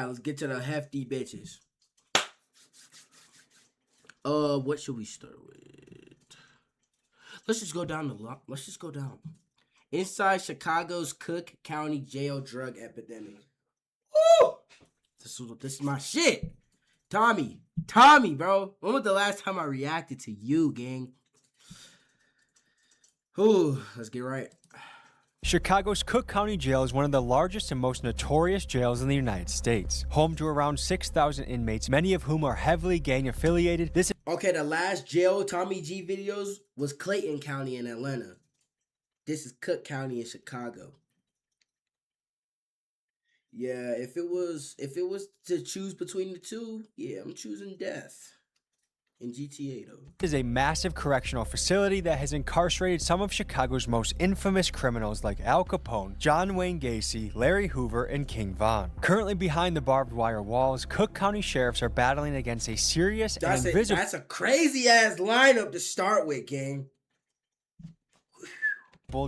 let's get to the hefty bitches. What should we start with? Let's just go down the lot. Let's just go down. Inside Chicago's Cook County jail drug epidemic. Woo! This is my shit. Tommy, bro. When was the last time I reacted to you, gang? Ooh, let's get right. Chicago's Cook County Jail is one of the largest and most notorious jails in the United States. Home to around 6,000 inmates, many of whom are heavily gang affiliated. Okay, the last jail Tommy G videos was Clayton County in Atlanta. This is Cook County in Chicago. Yeah, if it was to choose between the two, yeah, I'm choosing death. In GTA though. Is a massive correctional facility that has incarcerated some of Chicago's most infamous criminals like Al Capone, John Wayne Gacy, Larry Hoover, and King Von. Currently behind the barbed wire walls, Cook County sheriffs are battling against a serious and invisible... That's a crazy ass lineup to start with, gang.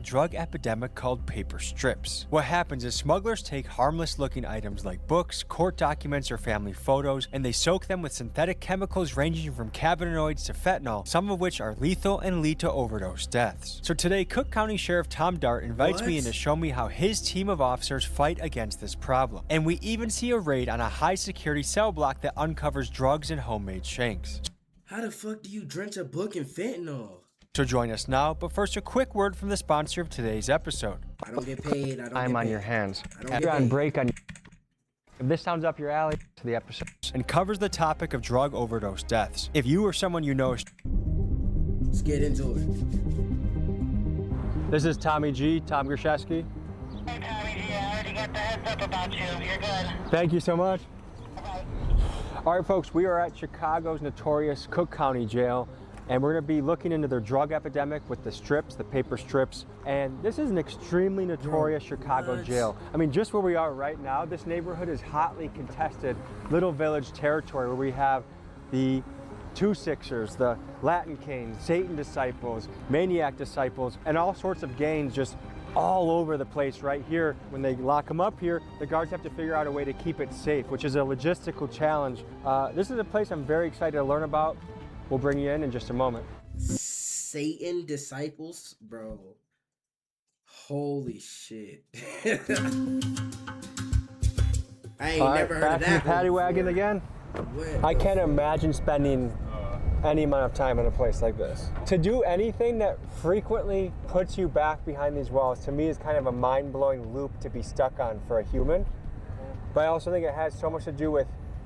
Drug epidemic called paper strips. What happens is smugglers take harmless looking items like books, court documents, or family photos, and they soak them with synthetic chemicals ranging from cannabinoids to fentanyl, some of which are lethal and lead to overdose deaths. So today, Cook County Sheriff Tom Dart invites me in to show me how his team of officers fight against this problem. And we even see a raid on a high security cell block that uncovers drugs and homemade shanks. How the fuck do you drench a book in fentanyl? So join us now, but first a quick word from the sponsor of today's episode. I don't get paid. I'm on your hands. You're on break on. If this sounds up your alley, to the episode. And covers the topic of drug overdose deaths. If you or someone you know. Let's get into it. This is Tommy G, Tom Grishesky. Hey Tommy G, I already got the heads up about you. You're good. Thank you so much. Okay. All right, folks, we are at Chicago's notorious Cook County Jail. And we're going to be looking into their drug epidemic with the strips, the paper strips. And this is an extremely notorious Chicago jail. I mean, just where we are right now, this neighborhood is hotly contested Little Village territory where we have the Two Sixers, the Latin Canes, Satan Disciples, Maniac Disciples, and all sorts of gangs just all over the place right here. When they lock them up here, the guards have to figure out a way to keep it safe, which is a logistical challenge. This is a place I'm very excited to learn about. We'll bring you in just a moment. Satan Disciples? Bro. Holy shit. I ain't never heard of that. Back paddy wagon again? I can't imagine spending any amount of time in a place like this. To do anything that frequently puts you back behind these walls, to me, is kind of a mind-blowing loop to be stuck on for a human. But I also think it has so much to do with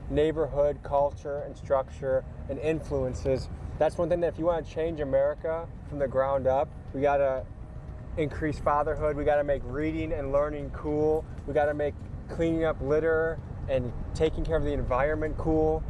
neighborhood, culture, and structure, and influences. That's one thing that if you want to change America from the ground up, we got to increase fatherhood, we got to make reading and learning cool, we got to make cleaning up litter and taking care of the environment cool.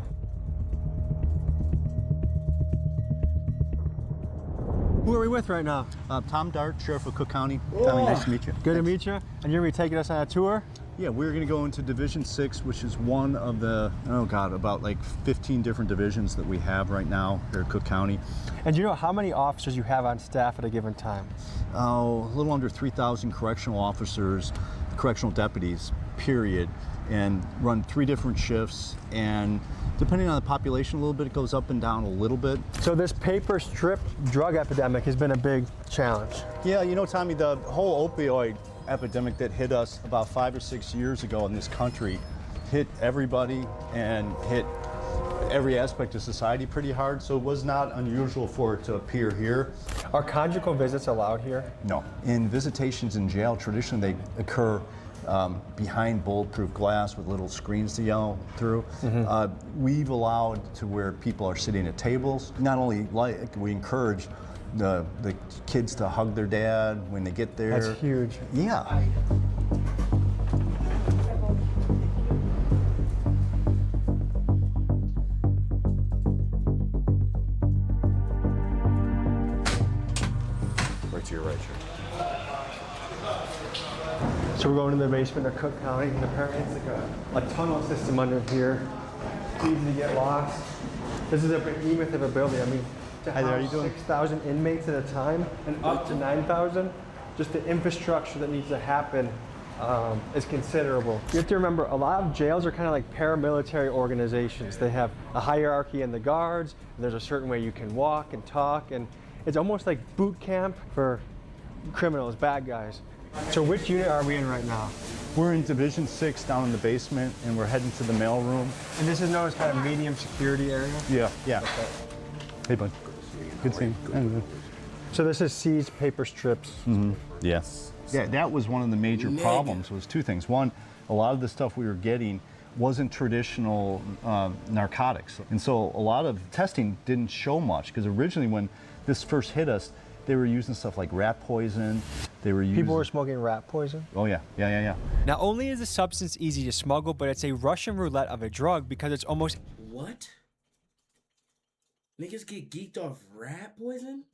Who are we with right now? Tom Dart, Sheriff of Cook County. Tommy, nice to meet you. Good to meet you. And you're going to be taking us on a tour? Yeah, we're going to go into Division 6, which is one of the, about like 15 different divisions that we have right now here at Cook County. And do you know how many officers you have on staff at a given time? Oh, a little under 3,000 correctional officers, correctional deputies, period, and run 3 different shifts. And depending on the population a little bit, it goes up and down a little bit. So this paper strip drug epidemic has been a big challenge. Yeah, you know, Tommy, the whole opioid epidemic that hit us about 5 or 6 years ago in this country hit everybody and hit every aspect of society pretty hard, so it was not unusual for it to appear here. Are conjugal visits allowed here? No. In visitations in jail, traditionally they occur behind bulletproof glass with little screens to yell through. We've allowed to where people are sitting at tables. Not only we encourage the kids to hug their dad when they get there. That's huge. Yeah. Right to your right, sure. So we're going to the basement of Cook County, and apparently it's like a tunnel system under here. It's easy to get lost. This is a behemoth of a building. I mean, to house 6,000 inmates at a time and up to 9,000, just the infrastructure that needs to happen is considerable. You have to remember, a lot of jails are kind of like paramilitary organizations. They have a hierarchy in the guards, and there's a certain way you can walk and talk, and it's almost like boot camp for criminals, bad guys. So which unit are we in right now? We're in Division 6 down in the basement, and we're heading to the mail room. And this is known as kind of medium security area? Yeah. Okay. Hey, bud. Good seeing you. So this is seized paper strips. Mm-hmm. Yes. Yeah, that was one of the major problems, was two things. One, a lot of the stuff we were getting wasn't traditional narcotics. And so a lot of testing didn't show much, because originally when this first hit us, they were using stuff like rat poison. People were smoking rat poison? Oh, yeah. Not only is the substance easy to smuggle, but it's a Russian roulette of a drug because it's almost... What? Niggas get geeked off rat poison?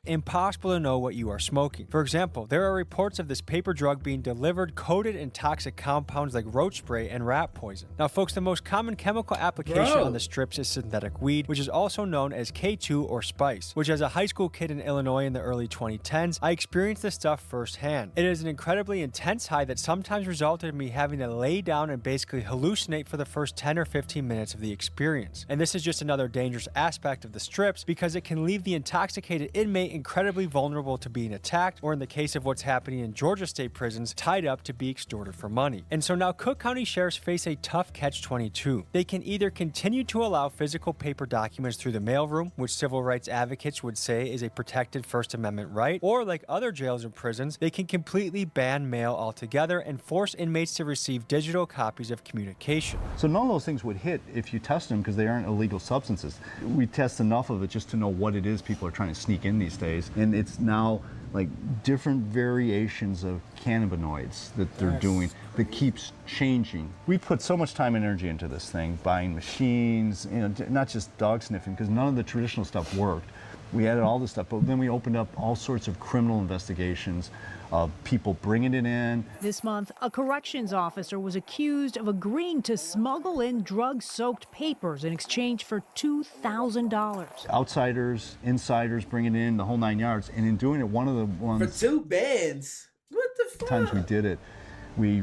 Impossible to know what you are smoking. For example, there are reports of this paper drug being delivered coated in toxic compounds like roach spray and rat poison. Now folks, the most common chemical application on the strips is synthetic weed, which is also known as K2 or spice, which as a high school kid in Illinois in the early 2010s, I experienced this stuff firsthand. It is an incredibly intense high that sometimes resulted in me having to lay down and basically hallucinate for the first 10 or 15 minutes of the experience. And this is just another dangerous aspect of the strips because it can leave the intoxicated inmate incredibly vulnerable to being attacked, or in the case of what's happening in Georgia state prisons, tied up to be extorted for money. And so now Cook County sheriffs face a tough catch-22. They can either continue to allow physical paper documents through the mailroom, which civil rights advocates would say is a protected First Amendment right, or like other jails and prisons, they can completely ban mail altogether and force inmates to receive digital copies of communication. So none of those things would hit if you test them because they aren't illegal substances. We test enough of it just to know what it is people are trying to sneak in these days. And it's now like different variations of cannabinoids that they're doing that keeps changing. We put so much time and energy into this thing, buying machines, not just dog sniffing, because none of the traditional stuff worked. We added all this stuff, but then we opened up all sorts of criminal investigations of people bringing it in. This month, a corrections officer was accused of agreeing to smuggle in drug-soaked papers in exchange for $2,000. Outsiders, insiders bringing in the whole 9 yards, and in doing it, one of the ones... For 2 bands? What the fuck? Times we did it, we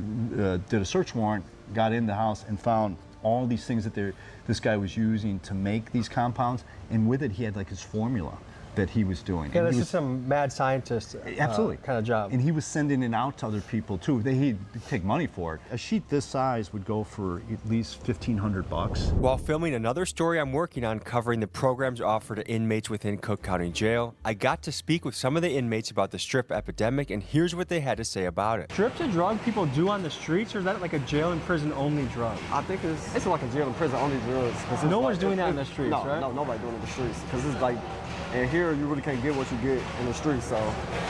did a search warrant, got in the house, and found all these things that this guy was using to make these compounds, and with it he had like his formula that he was doing. Yeah, this is some mad scientist absolutely kind of job. And he was sending it out to other people too. He'd take money for it. A sheet this size would go for at least $1,500. While filming another story I'm working on covering the programs offered to inmates within Cook County Jail, I got to speak with some of the inmates about the strip epidemic, and here's what they had to say about it. Strip's a drug people do on the streets, or is that like a jail and prison only drug? I think it's like a jail and prison only drugs. No one's doing that in the streets, right? No, nobody doing it in the streets. Because it's like, and here you really can't get what you get in the streets, so.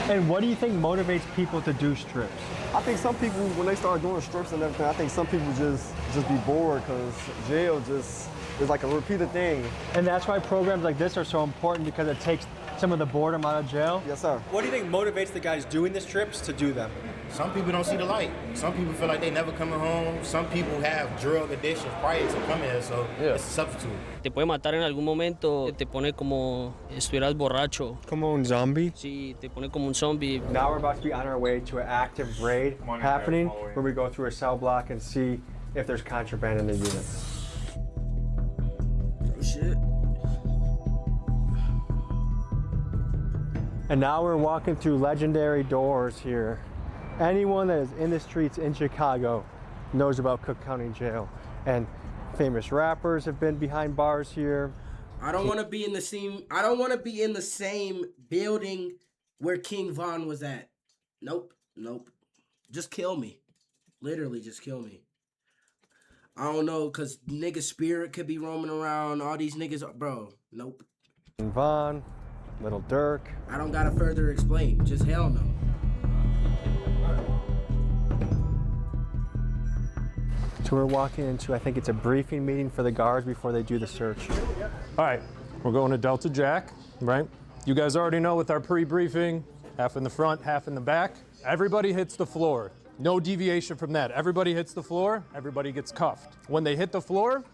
And what do you think motivates people to do strips? I think some people, when they start doing strips and everything, I think some people just be bored because jail just is like a repeated thing. And that's why programs like this are so important, because it takes some of the boredom out of jail? Yes, sir. What do you think motivates the guys doing the strips to do them? Some people don't see the light. Some people feel like they never coming home. Some people have drug addictions prior to coming here, so it's a substitute. Te puede matar en algún momento, te pone como estuvieras borracho. Como un zombie? Sí, te pone como un zombie. Now we're about to be on our way to an active raid happening where we go through a cell block and see if there's contraband in the unit. Oh shit. And now we're walking through legendary doors here. Anyone that is in the streets in Chicago knows about Cook County Jail. And famous rappers have been behind bars here. I don't want to be in the same building where King Von was at. Nope. Just kill me. Literally just kill me. I don't know, cause nigga Spirit could be roaming around. All these niggas, bro. Nope. King Von, Little Dirk. I don't gotta further explain. Just hell no. So we're walking into, I think it's a briefing meeting for the guards before they do the search. All right, we're going to Delta Jack, right? You guys already know with our pre-briefing, half in the front, half in the back. Everybody hits the floor. No deviation from that. Everybody hits the floor, everybody gets cuffed. When they hit the floor,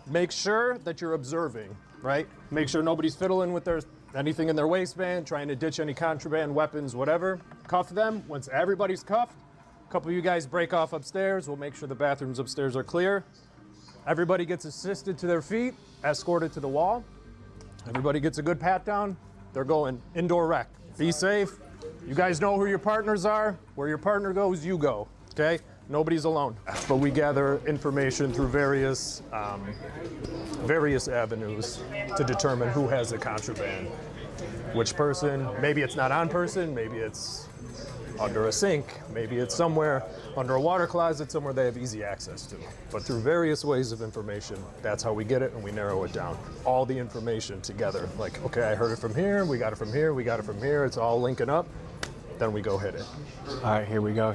make sure that you're observing, right? Make sure nobody's fiddling with anything in their waistband, trying to ditch any contraband, weapons, whatever. Cuff them. Once everybody's cuffed, A couple of you guys break off upstairs. We'll make sure the bathrooms upstairs are clear. Everybody gets assisted to their feet, escorted to the wall. Everybody gets a good pat down. They're going indoor rec. Be safe. You guys know who your partners are. Where your partner goes, you go, okay? Nobody's alone. But we gather information through various avenues to determine who has the contraband. Which person, maybe it's not on person, maybe it's under a sink, maybe it's somewhere under a water closet, somewhere they have easy access to. But through various ways of information, that's how we get it and we narrow it down. All the information together, like, okay, I heard it from here, we got it from here, we got it from here, it's all linking up, then we go hit it. All right, here we go.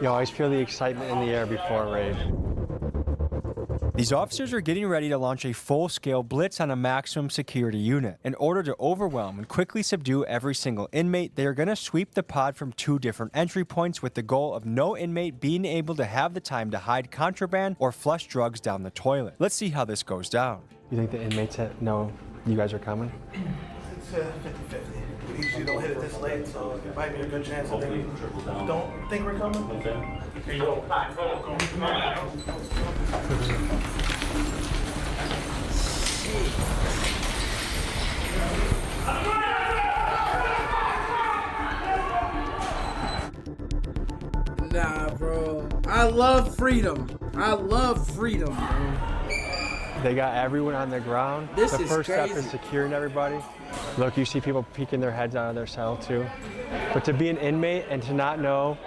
You always feel the excitement in the air before a raid. These officers are getting ready to launch a full-scale blitz on a maximum security unit. In order to overwhelm and quickly subdue every single inmate, they are going to sweep the pod from 2 different entry points with the goal of no inmate being able to have the time to hide contraband or flush drugs down the toilet. Let's see how this goes down. You think the inmates know you guys are coming? It's 50-50. We usually don't hit it this late, so it might be a good chance that they don't think we're coming. Here you go. Nah, bro. I love freedom. I love freedom, bro. They got everyone on the ground. This the is first crazy. step is securing everybody. Look, you see people peeking their heads out of their cell too. But to be an inmate and to not know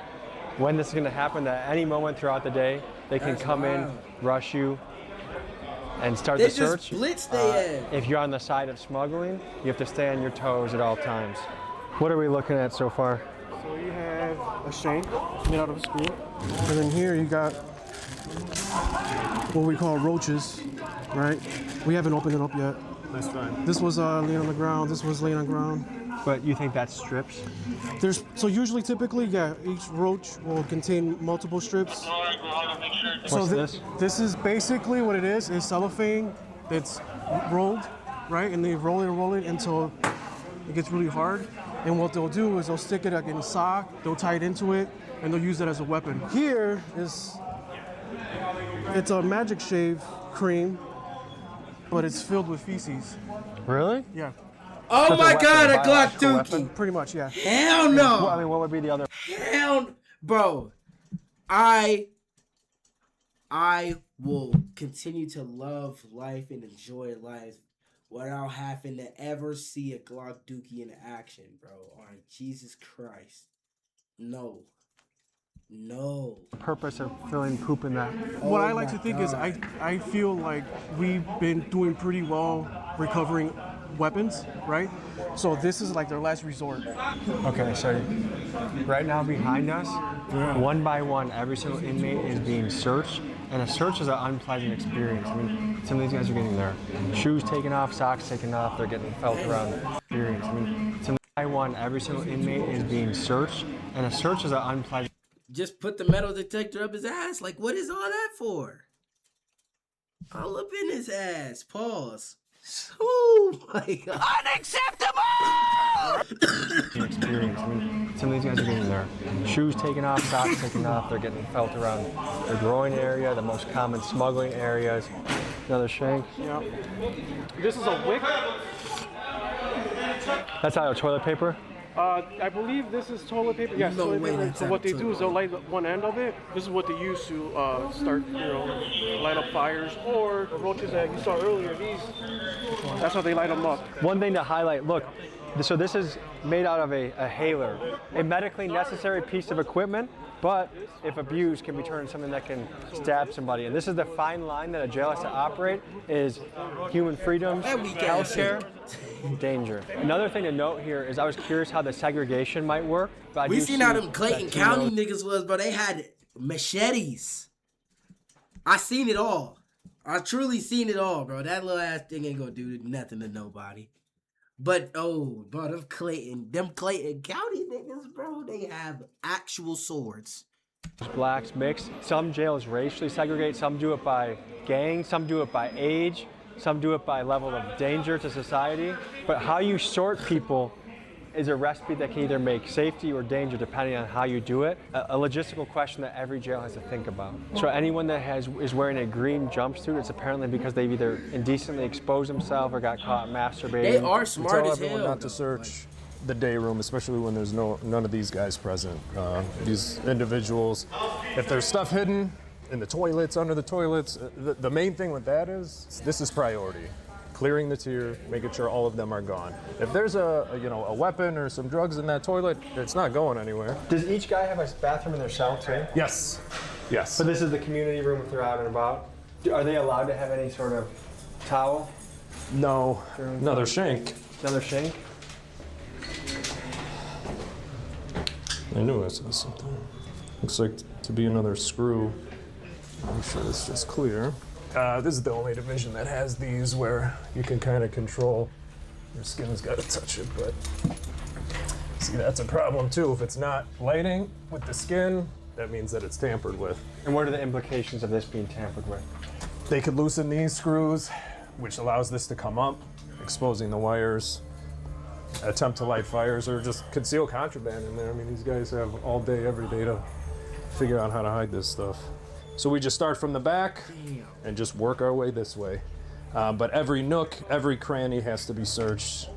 when this is going to happen, that at any moment throughout the day, they can That's come wild. in, rush you, and start They the search. just blitz their ass. If you're on the side of smuggling, you have to stay on your toes at all times. What are we looking at so far? So you have a shank made out of a screw. And then here you got what we call roaches, right? We haven't opened it up yet. That's fine. This was laying on the ground, this was laying on the ground. But you think that's strips? So usually, typically, yeah, each roach will contain multiple strips. What's this? This is basically what it is cellophane that's rolled, right? And they roll it until it gets really hard. And what they'll do is they'll stick it like in a sock, they'll tie it into it, and they'll use that as a weapon. Here it's a magic shave cream, but it's filled with feces. Really? Yeah. Oh my God, a Glock biological dookie. Pretty much, yeah. Hell no. Well, I mean, what would be the other? Hell, bro. I will continue to love life and enjoy life without having to ever see a Glock dookie in action, bro. On Jesus Christ. No. Purpose of filling poop in that? What Oh I like my to think is God. I feel like we've been doing pretty well recovering weapons, right? So this is like their last resort. Okay, so right now behind us, one by one, every single inmate is being searched, and a search is an unpleasant experience. I mean, some of these guys are getting their shoes taken off, socks taken off, they're getting felt around. Experience. I mean, some by one, every single inmate is being searched, and a search is an unpleasant. Just put the metal detector up his ass. Like, what is all that for? All up in his ass. Pause. Oh my God. Unacceptable! Experience. I mean, some of these guys are getting their shoes taken off, socks taken off, they're getting felt around their groin area, the most common smuggling areas. Another shank. Yeah. This is a wick. That's out of toilet paper. I believe this is toilet paper. Yes, No toilet way paper. that's So what they toilet do is they'll light up one end of it. This is what they use to start, light up fires. Or the roaches that you saw earlier, that's how they light them up. One thing to highlight, look, so this is made out of a hailer, a medically necessary piece of equipment, but if abused can be turned into something that can stab somebody. And this is the fine line that a jail has to operate, is human freedoms, healthcare, danger. Another thing to note here is I was curious how the segregation might work. But I We do seen see how them Clayton Latinos- County niggas was, bro. They had machetes. I seen it all. I truly seen it all, bro. That little ass thing ain't gonna do nothing to nobody. But bro, them Clayton County niggas, bro, they have actual swords. Blacks mix. Some jails racially segregate, some do it by gang, some do it by age, some do it by level of danger to society. But how you sort people is a recipe that can either make safety or danger depending on how you do it. A logistical question that every jail has to think about. So anyone that is wearing a green jumpsuit, it's apparently because they've either indecently exposed themselves or got caught masturbating. They are smart Tell as everyone hell. not to search the day room, especially when there's none of these guys present. These individuals, if there's stuff hidden in the toilets, under the toilets, the main thing with that is this is priority. Clearing the tier, making sure all of them are gone. If there's a weapon or some drugs in that toilet, it's not going anywhere. Does each guy have a bathroom in their cell too? Yes. Yes. So this is the community room if they're out and about. Are they allowed to have any sort of towel? No. Another shank. Another shank? I knew I saw something. Looks like to be another screw. Make sure it's just clear. This is the only division that has these where you can kind of control. Your skin's got to touch it, but see, that's a problem too. If it's not lighting with the skin, that means that it's tampered with. And what are the implications of this being tampered with? They could loosen these screws, which allows this to come up, exposing the wires, attempt to light fires, or just conceal contraband in there. I mean, these guys have all day, every day to figure out how to hide this stuff. So we just start from the back and just work our way this way. But every nook, every cranny has to be searched.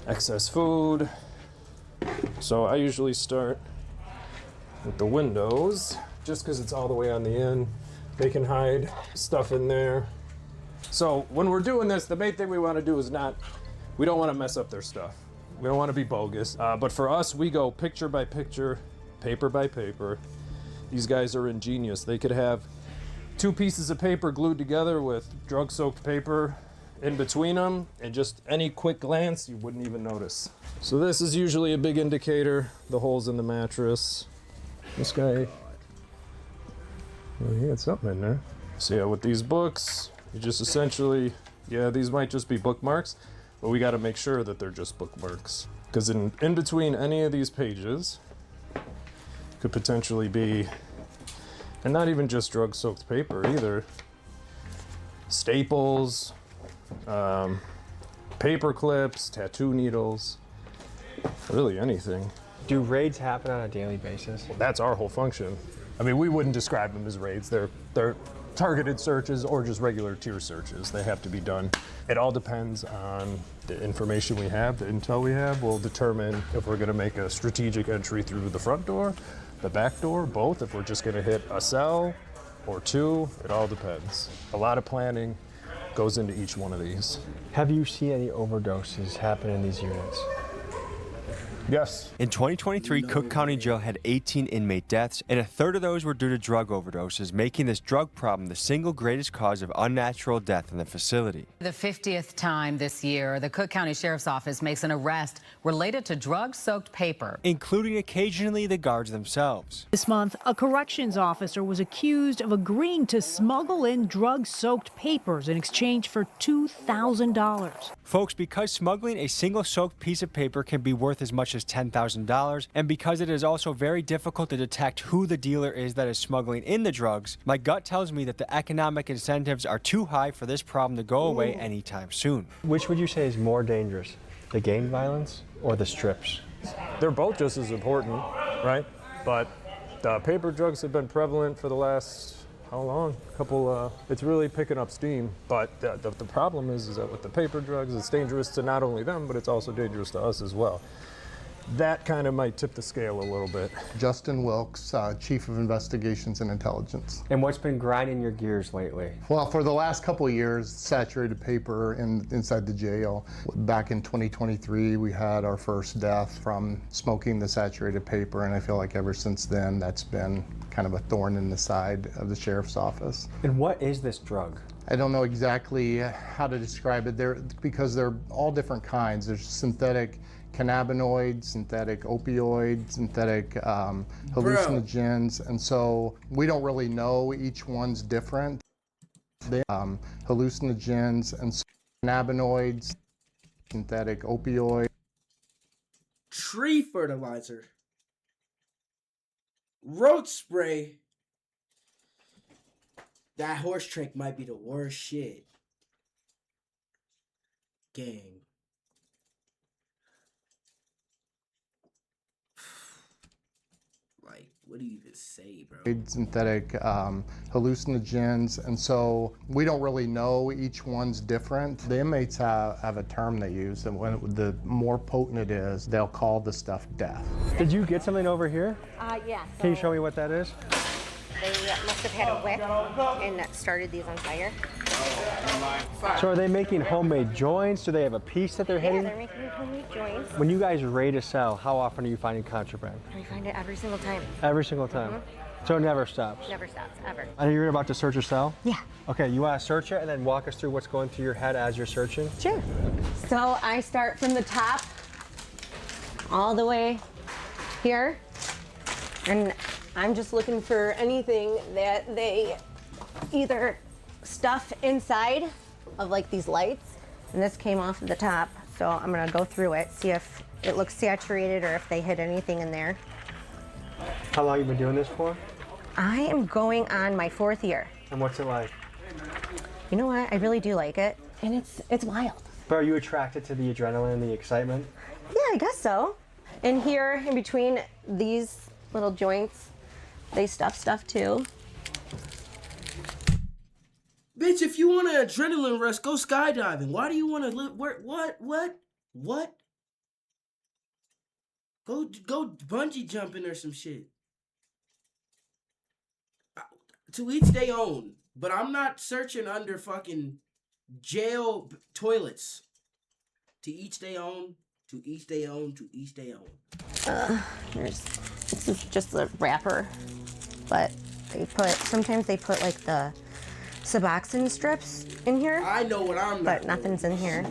Excess food. So I usually start with the windows, just because it's all the way on the end. They can hide stuff in there. So when we're doing this, the main thing we want to do is we don't want to mess up their stuff. We don't want to be bogus. But for us, we go picture by picture, paper by paper. These guys are ingenious. They could have 2 pieces of paper glued together with drug-soaked paper in between them, and just any quick glance, you wouldn't even notice. So this is usually a big indicator, the holes in the mattress. This guy, well, he had something in there. So yeah, with these books, you just essentially, these might just be bookmarks, but we got to make sure that they're just bookmarks. Because in between any of these pages could potentially be, and not even just drug-soaked paper either, staples, paper clips, tattoo needles, really anything. Do raids happen on a daily basis? Well, that's our whole function. I mean, we wouldn't describe them as raids. They're targeted searches or just regular tier searches. They have to be done. It all depends on the information we have, the intel we have will determine if we're gonna make a strategic entry through the front door, the back door, both, if we're just gonna hit a cell or 2, it all depends. A lot of planning goes into each one of these. Have you seen any overdoses happen in these units? Yes. In 2023, Cook County Jail had 18 inmate deaths, and a third of those were due to drug overdoses, making this drug problem the single greatest cause of unnatural death in the facility. The 50th time this year, the Cook County Sheriff's Office makes an arrest related to drug-soaked paper, including occasionally the guards themselves. This month, a corrections officer was accused of agreeing to smuggle in drug-soaked papers in exchange for $2,000. Folks, because smuggling a single soaked piece of paper can be worth as much as $10,000, and because it is also very difficult to detect who the dealer is that is smuggling in the drugs, my gut tells me that the economic incentives are too high for this problem to go away anytime soon. Which would you say is more dangerous, the gang violence or the strips? They're both just as important, right? But paper drugs have been prevalent for the last, how long? It's really picking up steam. But the problem is that with the paper drugs, it's dangerous to not only them, but it's also dangerous to us as well. That kind of might tip the scale a little bit. Justin Wilkes, Chief of Investigations and Intelligence. And what's been grinding your gears lately? Well, for the last couple of years, saturated paper inside the jail. Back in 2023, we had our first death from smoking the saturated paper, and I feel like ever since then, that's been kind of a thorn in the side of the sheriff's office. And what is this drug? I don't know exactly how to describe it because they're all different kinds. There's synthetic cannabinoids, synthetic opioids, synthetic hallucinogens, and so we don't really know. Each one's different. They hallucinogens and cannabinoids, synthetic opioids. Tree fertilizer, road spray. That horse trick might be the worst shit. Gang. Like, what do you even say, bro? Synthetic hallucinogens, and so we don't really know. Each one's different. The inmates have a term they use, and when the more potent it is, they'll call the stuff death. Did you get something over here? Yeah. Can you show me what that is? They must have had a wick and that started these on fire. So are they making homemade joints? Do they have a piece that they're hitting? Yeah, they're making homemade joints. When you guys raid a cell, how often are you finding contraband? We find it every single time. Every single time? So it never stops? Never stops, ever. I know you're about to search a cell? Yeah. Okay, you want to search it and then walk us through what's going through your head as you're searching? Sure. So I start from the top all the way here, and I'm just looking for anything that they either stuff inside of like these lights, and this came off of the top, so I'm gonna go through it, see if it looks saturated or if they hid anything in there. How long have you been doing this for? I am going on my 4th year. And what's it like? You know what? I really do like it, and it's wild. But are you attracted to the adrenaline and the excitement? Yeah, I guess so. And here, in between these little joints, they stuff stuff too. Bitch, if you want an adrenaline rush, go skydiving. Why do you want to live? What? Go bungee jumping or some shit. To each their own. But I'm not searching under fucking jail toilets. To each their own. To each their own. To each their own. This is just the wrapper, but sometimes they put like the Suboxone strips in here. I know what I'm But nothing's in here.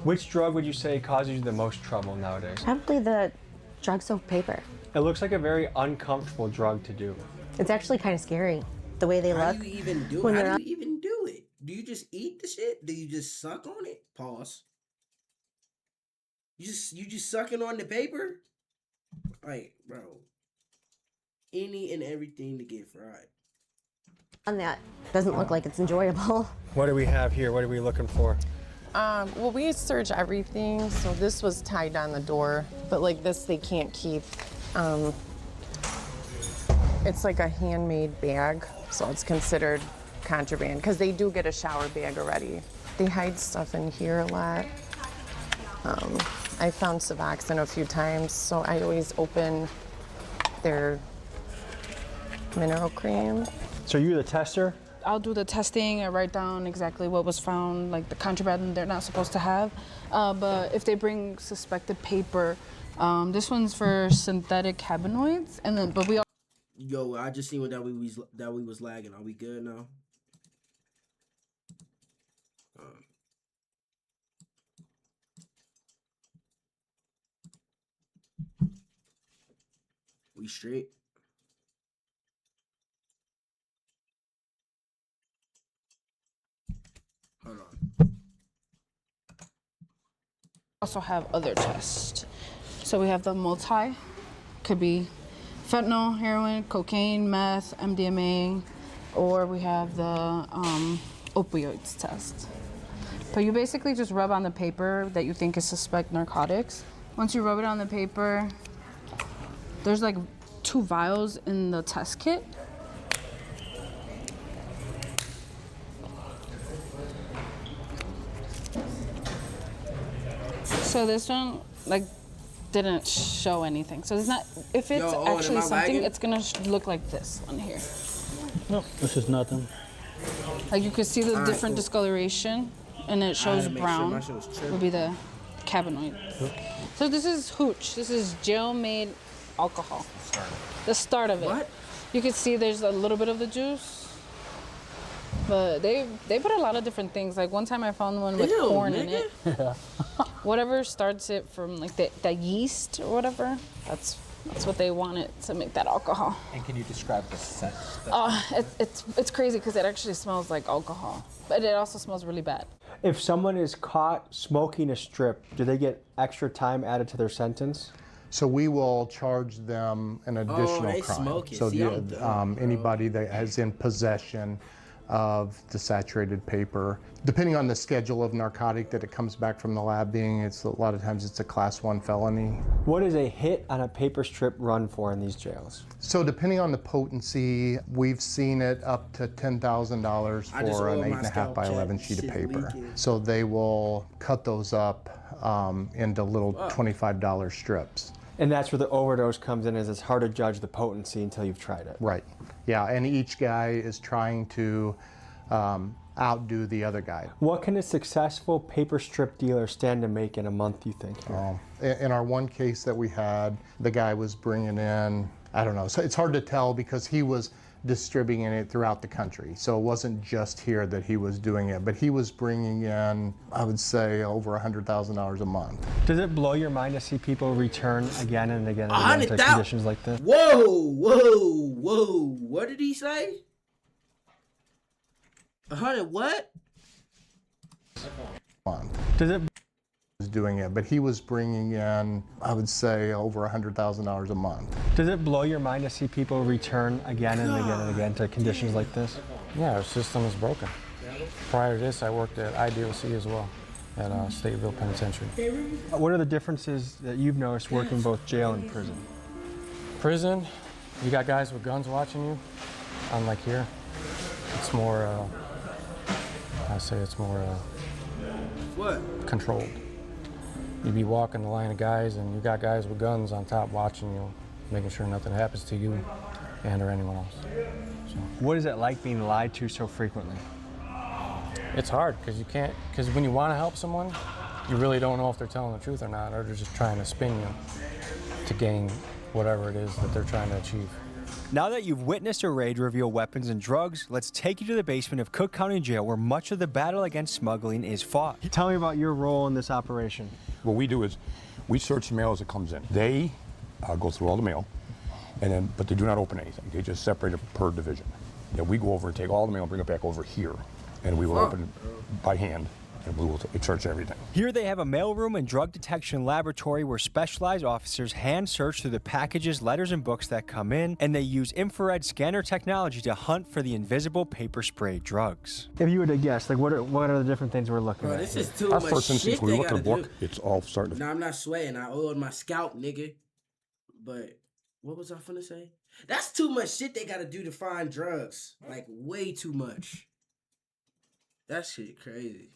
Which drug would you say causes you the most trouble nowadays? Probably the drug-soaked paper. It looks like a very uncomfortable drug to do. It's actually kind of scary, the way they How look. do you even do when it? they're How on- do you even do it? Do you just eat the shit? Do you just suck on it? Pause. You just sucking on the paper? Like, bro. Any and everything to get fried. On that, doesn't look like it's enjoyable. What do we have here? What are we looking for? Well, we search everything, so this was tied on the door, but like this they can't keep. It's like a handmade bag, so it's considered contraband, because they do get a shower bag already. They hide stuff in here a lot. I found Suboxone a few times, so I always open their mineral cream. So you're the tester? I'll do the testing. I write down exactly what was found, like the contraband they're not supposed to have. But if they bring suspected paper, this one's for synthetic cannabinoids, and then but we all. Yo, I just seen that we was lagging. Are we good now? We straight. Hold on. Also have other tests. So we have the multi, could be fentanyl, heroin, cocaine, meth, MDMA, or we have the opioids test. But you basically just rub on the paper that you think is suspect narcotics. Once you rub it on the paper, there's like 2 vials in the test kit. So this one, like, didn't show anything. So it's not, if it's actually something, it's gonna look like this one here. No, this is nothing. Like you could see the different discoloration, and it shows brown would be the cannabinoid. So this is hooch. This is jail-made alcohol. The start of it. What? You can see there's a little bit of the juice, but they put a lot of different things. Like one time I found one with corn in it. Yeah. Whatever starts it from like the yeast or whatever, that's what they wanted to make that alcohol. And can you describe the scent? It's crazy because it actually smells like alcohol, but it also smells really bad. If someone is caught smoking a strip, do they get extra time added to their sentence? So we will charge them an additional crime. Smoke it. So See, anybody that is in possession of the saturated paper. Depending on the schedule of narcotic that it comes back from the lab being, it's a lot of times it's a class 1 felony. What is a hit on a paper strip run for in these jails? So depending on the potency, we've seen it up to $10,000 for an 8.5 by 11 sheet of paper. So they will cut those up into little $25 strips. And that's where the overdose comes in, is it's hard to judge the potency until you've tried it. Right. Yeah, and each guy is trying to outdo the other guy. What can a successful paper strip dealer stand to make in a month, you think? In our one case that we had, the guy was bringing in, I don't know, so it's hard to tell because he was distributing it throughout the country. So it wasn't just here that he was doing it, but he was bringing in, I would say, over $100,000 a month. Does it blow your mind to see people return again and again and again to conditions like this? Whoa. What did he say? 100 what? Does it was doing it, but he was bringing in, I would say, over $100,000 a month. Does it blow your mind to see people return again and again and again to conditions like this? Yeah, our system is broken. Prior to this, I worked at IDOC as well, at Stateville Penitentiary. What are the differences that you've noticed working both jail and prison? Prison, you got guys with guns watching you, unlike here. It's more, I say it's more controlled. You'd be walking the line of guys and you got guys with guns on top watching you, making sure nothing happens to you and or anyone else. So. What is it like being lied to so frequently? It's hard because you can't, because when you want to help someone, you really don't know if they're telling the truth or not, or they're just trying to spin you to gain whatever it is that they're trying to achieve. Now that you've witnessed a raid reveal weapons and drugs, let's take you to the basement of Cook County Jail where much of the battle against smuggling is fought. Tell me about your role in this operation. What we do is we search the mail as it comes in. They go through all the mail, but they do not open anything. They just separate it per division. Then we go over and take all the mail and bring it back over here, and we will open it by hand, and we will search everything. Here they have a mailroom and drug detection laboratory where specialized officers hand search through the packages, letters, and books that come in, and they use infrared scanner technology to hunt for the invisible paper spray drugs. If you were to guess, like what are the different things we're looking at? This is too Our much first shit instinct, when they we look at gotta the book, do. it's all starting to... Nah, I'm not sweating. I oiled my scalp, nigga. But what was I finna say? That's too much shit they gotta do to find drugs. Like, way too much. That shit crazy.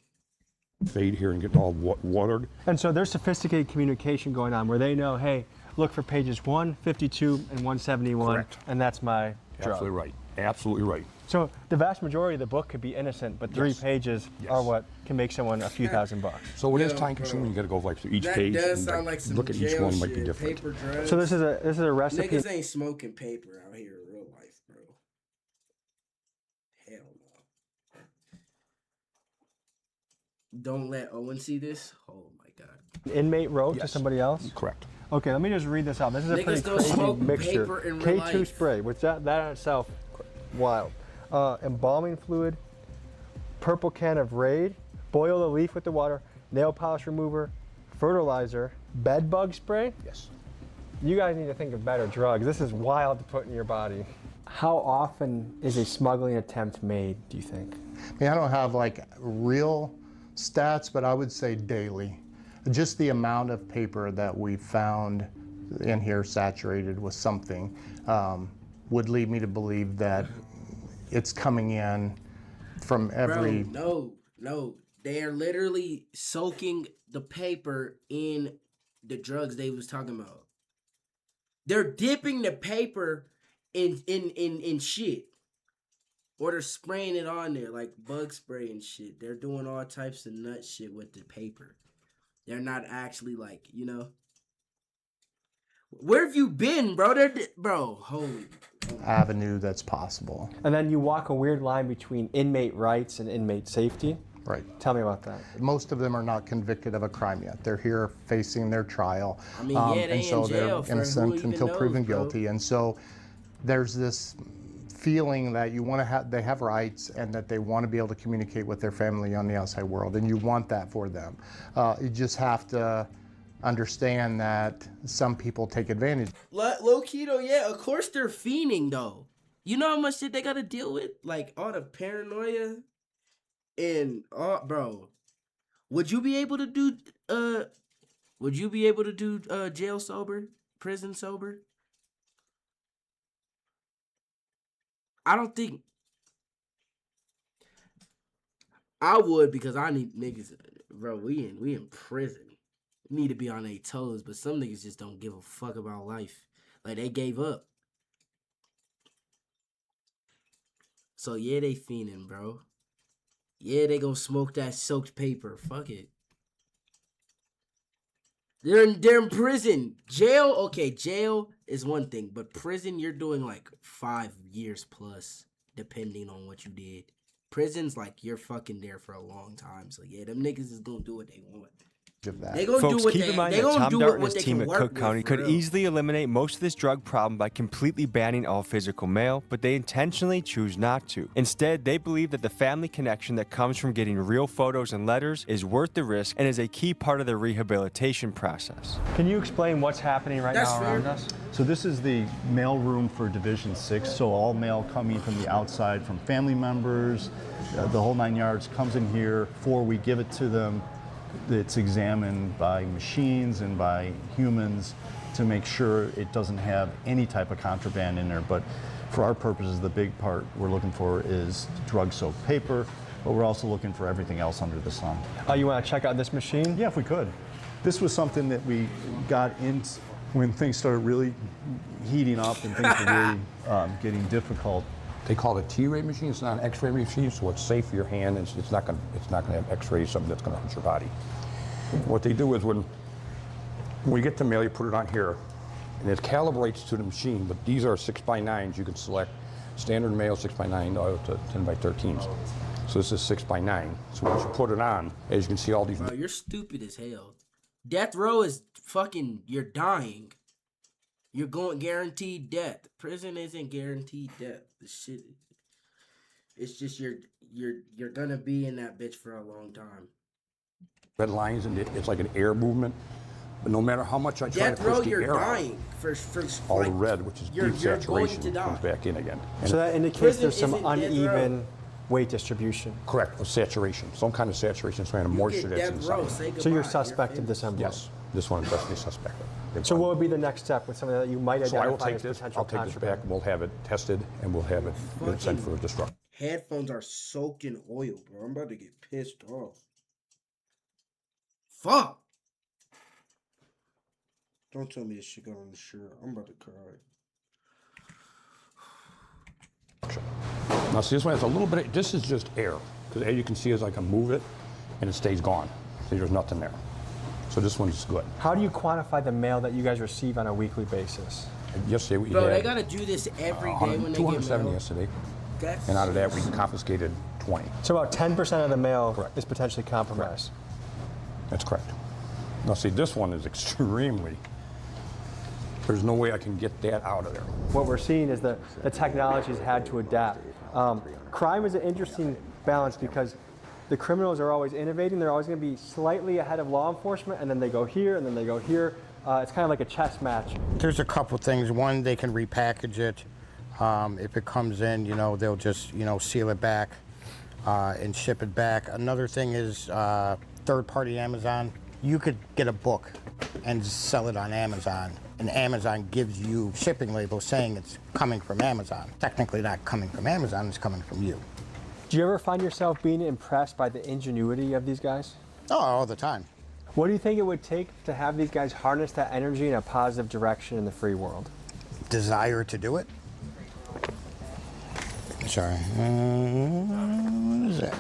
fade here and get all watered. And so there's sophisticated communication going on where they know, hey, look for pages 152 and 171, Correct. and that's my drug. Absolutely right. Absolutely right. So the vast majority of the book could be innocent, but 3 pages are what can make someone a few $1,000. So it is time consuming. You got to go like through each page does and sound like some look at each jail one. Might be shit, different. paper drugs. So this is a recipe. Niggas ain't smoking paper out here in real life, bro. Hell no. Don't let Owen see this. Oh my god. Inmate wrote to somebody else? Correct. Okay, let me just read this out. This is a Niggas pretty don't crazy smoke mixture. paper in real K2 life. spray, which that in itself, wild. Embalming fluid, purple can of Raid, boil the leaf with the water, nail polish remover, fertilizer, bed bug spray. Yes. You guys need to think of better drugs. This is wild to put in your body. How often is a smuggling attempt made, do you think? I mean, I don't have like real stats, but I would say daily. Just the amount of paper that we found in here saturated with something would lead me to believe that it's coming in from every... Bro, no. They are literally soaking the paper in the drugs they was talking about. They're dipping the paper in shit. Or they're spraying it on there like bug spray and shit. They're doing all types of nut shit with the paper. They're not actually like, you know. Where have you been, bro? Holy. avenue that's possible. And then you walk a weird line between inmate rights and inmate safety. Right. Tell me about that. Most of them are not convicted of a crime yet. They're here facing their trial. I mean, yeah, they and so in jail they're innocent until proven bro. guilty. And so there's this feeling that you want to have, they have rights and that they want to be able to communicate with their family on the outside world, and you want that for them. You just have to understand that some people take advantage. Low key though, yeah, of course they're fiending though. You know how much shit they gotta deal with? Like all the paranoia and bro. Would you be able to do jail sober? Prison sober? I don't think I would, because I need niggas, bro. We in prison. We need to be on their toes, but some niggas just don't give a fuck about life. Like they gave up. So yeah, they fiending, bro. Yeah, they gonna smoke that soaked paper. Fuck it. They're in prison. Jail, okay, jail is one thing, but prison, you're doing like 5 years plus, depending on what you did. Prison's like you're fucking there for a long time. So yeah, them niggas is gonna do what they want. They gonna Folks, do what keep they, in mind they that gonna Tom do Dart it and what his they team can at work Cook with, County for could real. easily eliminate most of this drug problem by completely banning all physical mail, but they intentionally choose not to. Instead, they believe that the family connection that comes from getting real photos and letters is worth the risk and is a key part of their rehabilitation process. Can you explain what's happening right now around us? So this is the mail room for Division 6. So all mail coming from the outside, from family members, the whole 9 yards comes in here. Before we give it to them, it's examined by machines and by humans to make sure it doesn't have any type of contraband in there. But for our purposes, the big part we're looking for is drug-soaked paper, but we're also looking for everything else under the sun. You want to check out this machine? Yeah, if we could. This was something that we got into when things started really heating up and things were really getting difficult. They call it a T-ray machine. It's not an X-ray machine, so it's safe for your hand. It's not going to have X-rays, something that's going to hurt your body. What they do is when we get the mail, you put it on here, and it calibrates to the machine. But these are 6x9s. You can select standard mail 6x9 to 10x13s. So this is 6x9. So once you put it on, as you can see, all these. Bro, you're stupid as hell. Death row is fucking. You're dying. You're going guaranteed death. Prison isn't guaranteed death. The shit. It's just you're gonna be in that bitch for a long time. Red lines, and it's like an air movement. But no matter how much I try to Death row, push the you're air dying. out, For all like, the red, which is you're deep going saturation, to die. comes back in again. And So that indicates there's some uneven weight distribution. correct, of saturation, some kind of saturation, some kind of moisture that's inside. So you're suspect of this envelope? Yes, this one is definitely suspect. So what would be the next step with something that you might So I will identify take as this, potential I'll take this contraband? back, and we'll have it tested, and we'll have it sent for destruction. Headphones are soaked in oil, bro. I'm about to get pissed off. Fuck. Don't tell me this shit got on the shirt. I'm about to cry. Now see, this one has a little bit, this is just air, because as you can see, as I can move it, and it stays gone. See, there's nothing there. So this one's good. How do you quantify the mail that you guys receive on a weekly basis? Yesterday we Bro, had they gotta do this every day when they get 270 mail. yesterday, That's and out of that we confiscated 20. So about 10% of the mail is potentially compromised. That's correct. Now see, this one is extremely, there's no way I can get that out of there. What we're seeing is that the technology's had to adapt. Crime is an interesting balance because the criminals are always innovating. They're always going to be slightly ahead of law enforcement, and then they go here, and then they go here. It's kind of like a chess match. There's a couple things. One, they can repackage it. If it comes in, they'll just, seal it back and ship it back. Another thing is third-party Amazon. You could get a book and sell it on Amazon, and Amazon gives you shipping labels saying it's coming from Amazon. Technically not coming from Amazon, it's coming from you. Do you ever find yourself being impressed by the ingenuity of these guys? Oh, all the time. What do you think it would take to have these guys harness that energy in a positive direction in the free world? Desire to do it. Sorry. What is that?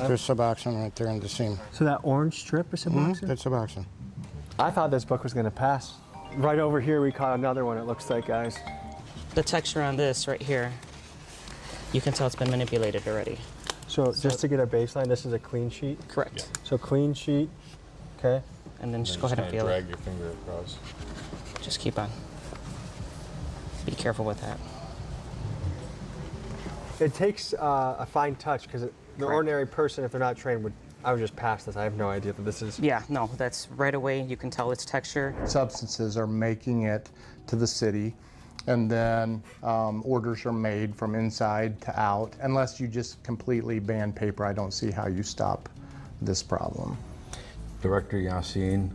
There's Suboxone right there in the seam. So that orange strip is Suboxone? That's Suboxone. I thought this book was going to pass. Right over here we caught another one, it looks like, guys. The texture on this right here, you can tell it's been manipulated already. So just to get a baseline, this is a clean sheet? Correct. So clean sheet, okay. And then just go ahead and feel it. Drag your finger across. Just keep on. Be careful with that. It takes a fine touch because the ordinary person, if they're not trained, I would just pass this. I have no idea that this is. Yeah, no, that's right away. You can tell its texture. Substances are making it to the city. And then orders are made from inside to out. Unless you just completely ban paper, I don't see how you stop this problem. Director Yassine,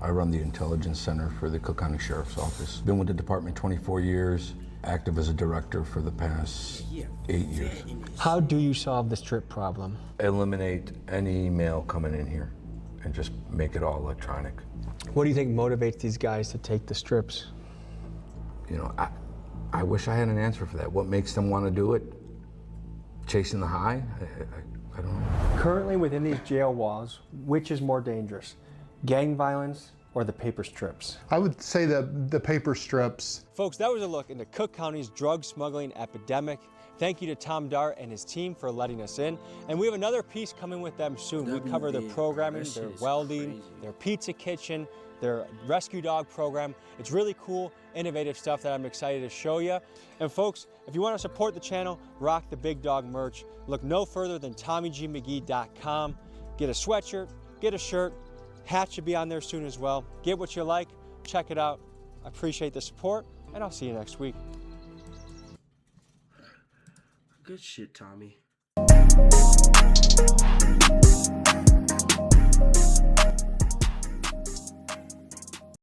I run the Intelligence Center for the Cook County Sheriff's Office. Been with the department 24 years, active as a director for the past 8 years. How do you solve the strip problem? Eliminate any mail coming in here and just make it all electronic. What do you think motivates these guys to take the strips? You know, I wish I had an answer for that. What makes them want to do it? Chasing the high? I don't know. Currently within these jail walls, which is more dangerous? Gang violence or the paper strips? I would say the paper strips. Folks, that was a look into Cook County's drug smuggling epidemic. Thank you to Tom Dart and his team for letting us in. And we have another piece coming with them soon. We cover their programming, their welding, their pizza kitchen, their rescue dog program. It's really cool, innovative stuff that I'm excited to show you. And folks, if you want to support the channel, rock the Big Dog merch. Look no further than TommyGMcGee.com. Get a sweatshirt, get a shirt. Hat should be on there soon as well. Get what you like, check it out. I appreciate the support, and I'll see you next week. Good shit, Tommy.